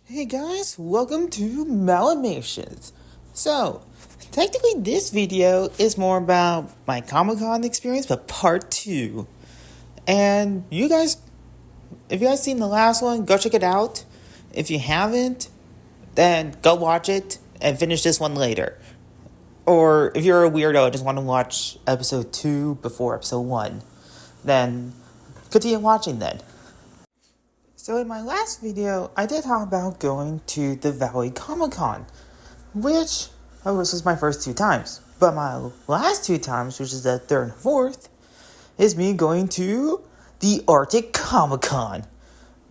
Hey guys, welcome to Malamations. So, technically this video is more about my Comic-Con experience, but part 2. And if you guys seen the last one, go check it out. If you haven't, then go watch it and finish this one later. Or if you're a weirdo and just want to watch episode 2 before episode 1, then continue watching then. So in my last video, I did talk about going to the Valley Comic-Con, which was my first 2 times. But my last 2 times, which is the third and fourth, is me going to the Arctic Comic-Con,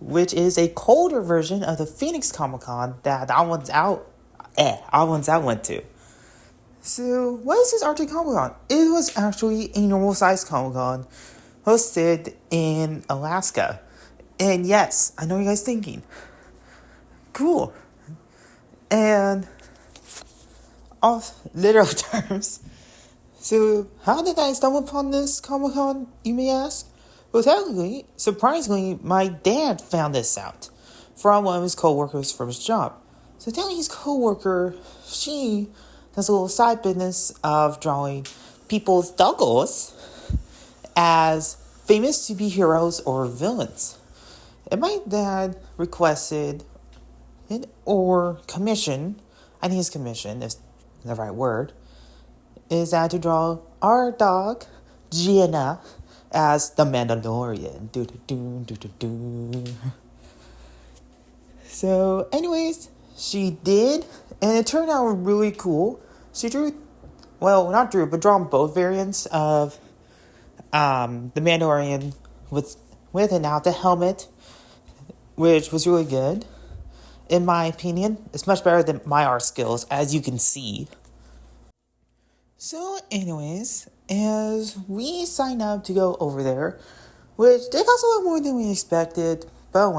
which is a colder version of the Phoenix Comic-Con that I once went to. So, what is this Arctic Comic-Con? It was actually a normal-sized Comic-Con hosted in Alaska. And yes, I know you guys thinking, cool. And off literal terms. So how did I stumble upon this Comic-Con, you may ask? Well, technically, surprisingly, my dad found this out from one of his co-workers from his job. So telling his co-worker, she does a little side business of drawing people's doggos as famous superheroes or villains. And my dad requested or commissioned, I think his commission is the right word, is that to draw our dog, Gianna, as the Mandalorian. So, anyways, she did, and it turned out really cool. She drawn both variants of the Mandalorian with and without the helmet, which was really good. In my opinion, it's much better than my art skills, as you can see. So anyways, as we signed up to go over there, which did cost a lot more than we expected, but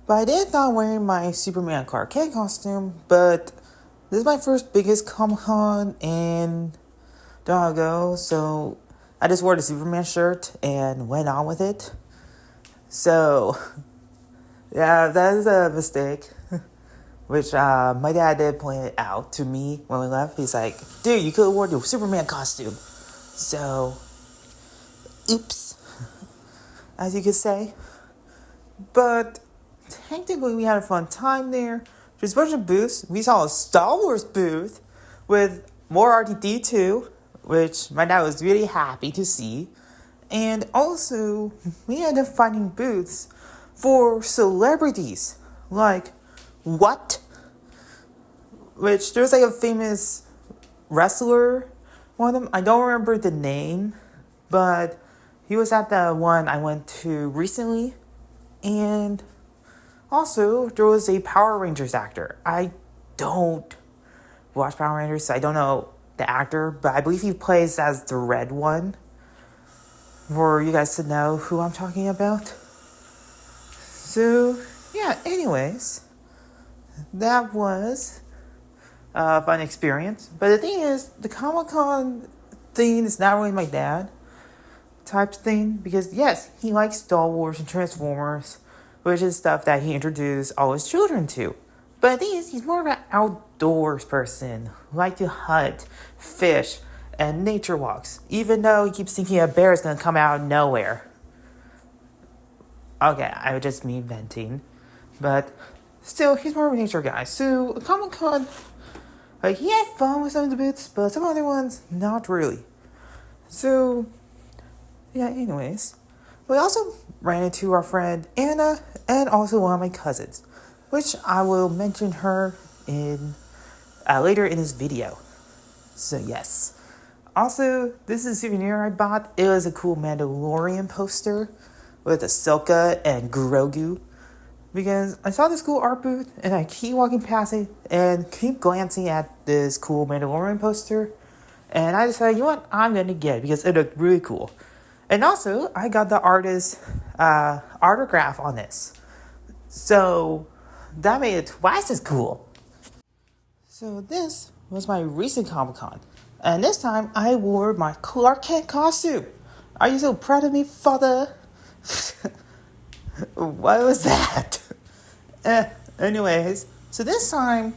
I did thought wearing my Superman Clark Kent costume, but this is my first biggest Comic-Con in Doggo, so I just wore the Superman shirt and went on with it. So yeah, that is a mistake, which my dad did point it out to me when we left. He's like, dude, you could have worn your Superman costume. So, oops, as you could say. But technically we had a fun time there. There's a bunch of booths. We saw a Star Wars booth with more R2-D2, which my dad was really happy to see. And also, we ended up finding booths for celebrities, like what? Which there's like a famous wrestler, one of them. I don't remember the name, but he was at the one I went to recently. And also, there was a Power Rangers actor. I don't watch Power Rangers, so I don't know the actor, but I believe he plays as the red one. For you guys to know who I'm talking about. So, yeah, anyways, that was a fun experience. But the thing is, the Comic-Con thing is not really my dad type thing. Because, yes, he likes Star Wars and Transformers, which is stuff that he introduced all his children to. But the thing is, he's more of an outdoors person who likes to hunt, fish, and nature walks. Even though he keeps thinking a bear is going to come out of nowhere. Okay, I was just me venting. But still, he's more of a nature guy. So, Comic-Con, he had fun with some of the booths, but some other ones, not really. So, yeah, anyways. We also ran into our friend Anna, and also one of my cousins, which I will mention her in later in this video. So, yes. Also, this is a souvenir I bought. It was a cool Mandalorian poster with Ahsoka and Grogu. Because I saw this cool art booth and I keep walking past it and keep glancing at this cool Mandalorian poster. And I decided, you know what, I'm going to get it because it looked really cool. And also, I got the artist's autograph on this. So, that made it twice as cool. So, this was my recent Comic-Con. And this time, I wore my Clark Kent costume. Are you so proud of me, father? What was that? Anyways, so this time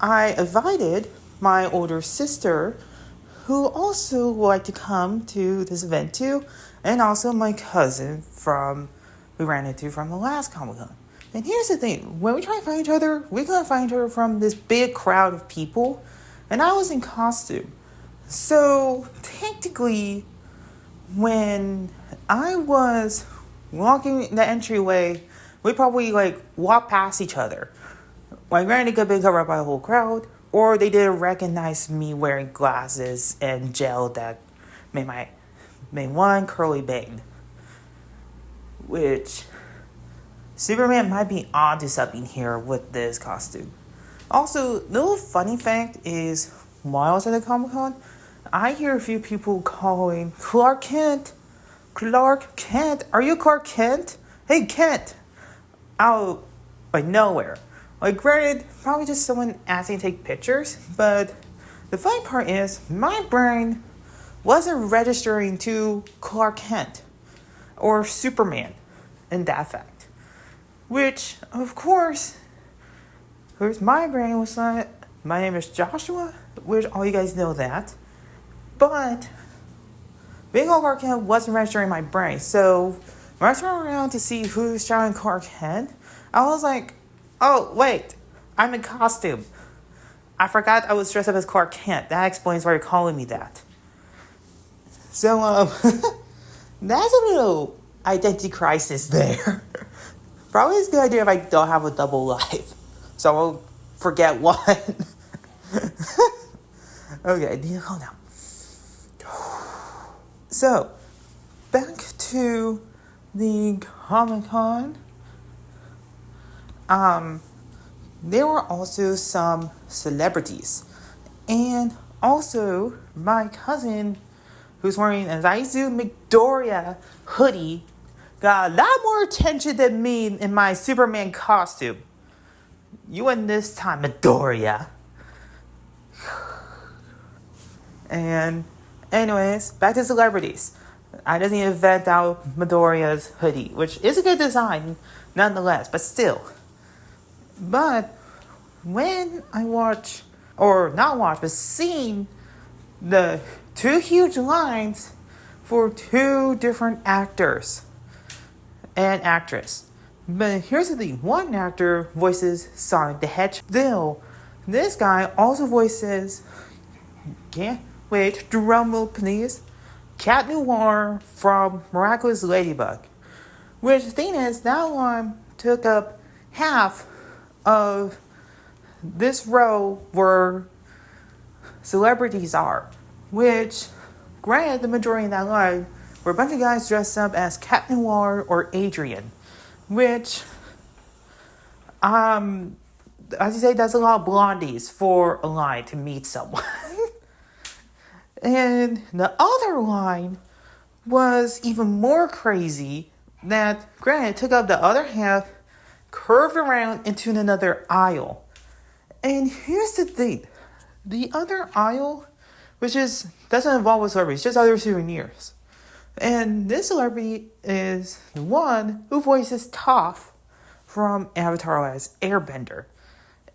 I invited my older sister, who also would like to come to this event too, and also my cousin we ran into from the last Comic Con. And here's the thing, when we try to find each other, we couldn't find each other from this big crowd of people, and I was in costume. So technically, when I was walking in the entryway, we probably walked past each other. Granted, could be covered up by the whole crowd, or they didn't recognize me wearing glasses and gel that made one curly bang. Which Superman might be onto something here with this costume. Also, little funny fact is, while I was at the Comic Con, I hear a few people calling Clark Kent, are you Clark Kent? Hey Kent, out nowhere. Granted, probably just someone asking to take pictures, but the funny part is, my brain wasn't registering to Clark Kent or Superman in that fact. Which, of course, my brain was like, my name is Joshua, which all you guys know that. But being on Clark Kent wasn't registering my brain. So when I turned around to see who's shouting Clark Kent, I was like, oh, wait, I'm in costume. I forgot I was dressed up as Clark Kent. That explains why you're calling me that. So, that's a little identity crisis there. Probably it's a good idea if I don't have a double life. So I won't forget one. Okay, I need to calm down. So, back to the Comic-Con. There were also some celebrities. And also, my cousin, who's wearing a Zaizu Midoriya hoodie, got a lot more attention than me in my Superman costume. You win this time, Midoriya. And anyways, back to celebrities. I just need to vent out Midoriya's hoodie, which is a good design nonetheless, but still. But when I seen the two huge lines for two different actors and actress. But here's the thing, one actor voices Sonic the Hedgehog. Still, this guy also voices, drum roll please, Cat Noir from Miraculous Ladybug. Which the thing is, that one took up half of this row where celebrities are. Which, granted, the majority of that line were a bunch of guys dressed up as Cat Noir or Adrian. Which, as you say, that's a lot of blondies for a line to meet someone. And the other line was even more crazy, that, granted, took up the other half, curved around into another aisle. And here's the thing, the other aisle, doesn't involve a celebrity, it's just other souvenirs. And this celebrity is the one who voices Toph from Avatar as Airbender.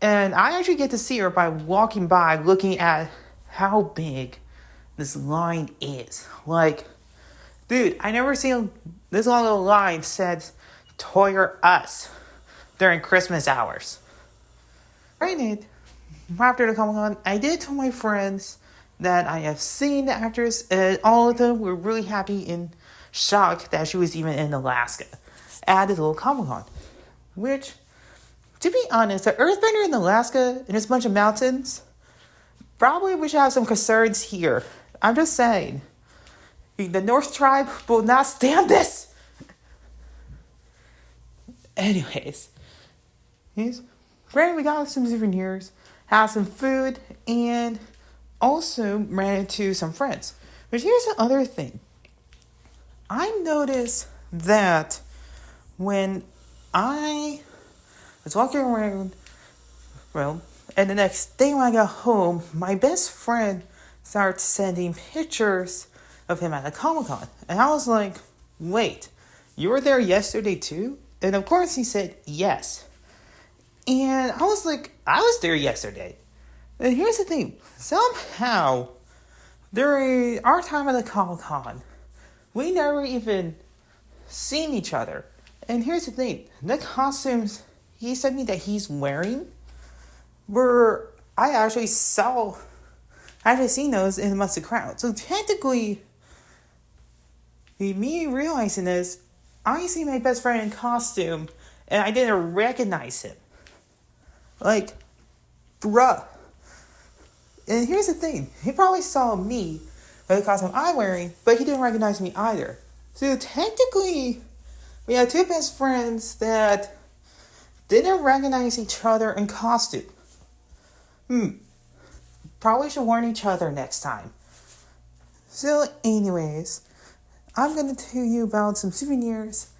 And I actually get to see her by walking by, looking at how big this line is. Dude, I never seen this long of a line since Toy Us during Christmas hours. Granted, after the Comic-Con, I did tell my friends that I have seen the actress, and all of them were really happy and shocked that she was even in Alaska at the little Comic-Con. Which, to be honest, the Earthbender in Alaska and this bunch of mountains, probably we should have some concerns here. I'm just saying, the North Tribe will not stand this. Anyways, granted, we got some souvenirs, had some food, and also ran into some friends. But here's the other thing. I noticed that when I was walking around, and the next day when I got home, my best friend started sending pictures of him at the Comic-Con. And I was like, wait, you were there yesterday too? And of course he said yes. And I was there yesterday. And here's the thing. Somehow, during our time at the comiccon, we never even seen each other. And here's the thing. The costumes he sent me that he's wearing were, I actually seen those in amongst the crowd. So technically, me realizing this, I see my best friend in costume, and I didn't recognize him. Like, bruh. And here's the thing. He probably saw me with the costume I'm wearing, but he didn't recognize me either. So technically, we had two best friends that didn't recognize each other in costume. Probably should warn each other next time. So anyways, I'm going to tell you about some souvenirs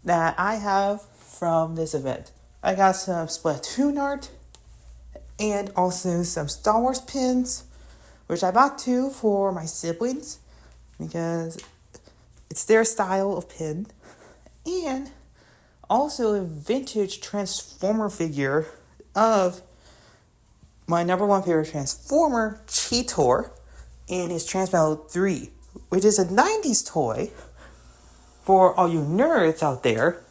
that I have from this event. I got some Splatoon art and also some Star Wars pins, which I bought two for my siblings because it's their style of pin. And also a vintage Transformer figure of my number one favorite Transformer, Cheetor, in his Transmetal 3, which is a 90s toy for all you nerds out there.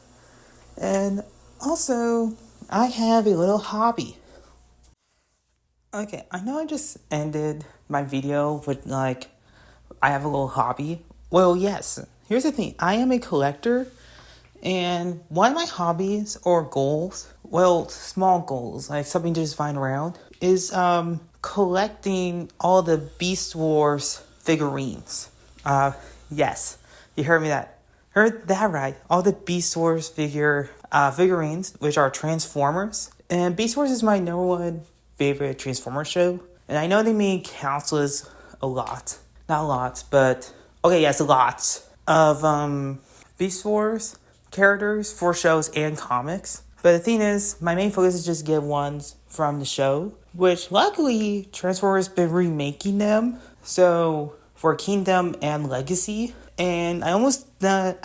And also, I have a little hobby. Okay, I know I just ended my video with I have a little hobby. Well, yes. Here's the thing. I am a collector. And one of my hobbies or goals, well, small goals, like something to just find around, is collecting all the Beast Wars figurines. Yes, you heard that right. All the Beast Wars figurines, which are Transformers. And Beast Wars is my number one favorite Transformer show. And I know they made countless, a lot of Beast Wars characters for shows and comics. But the thing is, my main focus is just get ones from the show, which luckily Transformers been remaking them. So for Kingdom and Legacy, and I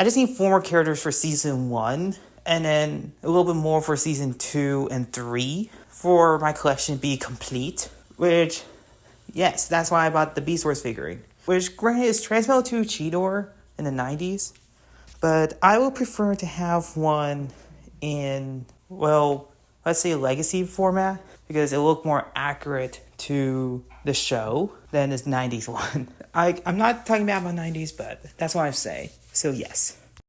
just need 4 more characters for season 1, and then a little bit more for season 2 and 3 for my collection to be complete. Which, yes, that's why I bought the Beast Wars figurine, which granted is Transmetal 2 Cheetor in the 90s. But I would prefer to have one in, well, let's say legacy format, because it looked more accurate to the show than this 90s one. I'm not talking about my 90s, but that's what I say. So yes.